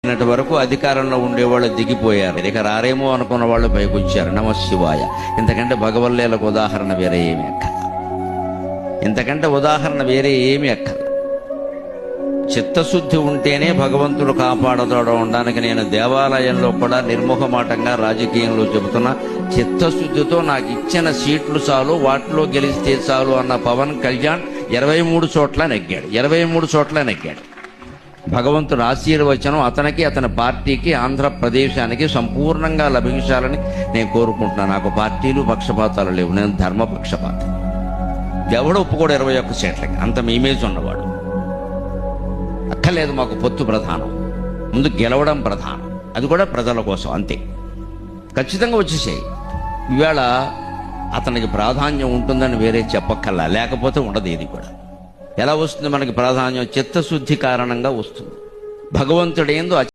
నిన్నటి వరకు అధికారంలో ఉండేవాళ్ళు దిగిపోయారు, ఇక రారేమో అనుకున్న వాళ్ళు పైకి వచ్చారు. నమశివాయ. ఇంతకంటే భగవల్లేలకు ఉదాహరణ వేరే ఏమి అక్కల, ఇంతకంటే ఉదాహరణ వేరే ఏమి అక్కల. చిత్తశుద్ధి ఉంటేనే భగవంతుడు కాపాడతాడు అనడానికి నేను దేవాలయంలో కూడా నిర్మోహమాటంగా రాజకీయంలో చెబుతున్నా. చిత్తశుద్ధితో నాకు ఇచ్చిన సీట్లు చాలు, వాటిలో గెలిస్తే చాలు అన్న పవన్ కళ్యాణ్ 23 చోట్ల నెగ్గాడు. 23 చోట్ల నెగ్గాడు. భగవంతుడు ఆశీర్వచనం అతనికి, అతని పార్టీకి, ఆంధ్రప్రదేశానికి సంపూర్ణంగా లభించాలని నేను కోరుకుంటున్నాను. నాకు పార్టీలు పక్షపాతాలు లేవు, నేను ధర్మపక్షపాతం. ఎవడు ఒప్పుకోడు 21 సీట్లకి, అంత మీ ఇమేజ్ ఉన్నవాడు. అక్కర్లేదు, మాకు పొత్తు ప్రధానం, ముందు గెలవడం ప్రధానం, అది కూడా ప్రజల కోసం అంతే. ఖచ్చితంగా వచ్చేసాయి. ఈవేళ అతనికి ప్రాధాన్యం ఉంటుందని వేరే చెప్పక్కల్లా, లేకపోతే ఉండదు. ఇది కూడా ఎలా వస్తుంది మనకి ప్రాధాన్యం? చిత్తశుద్ధి కారణంగా వస్తుంది. భగవంతుడేందో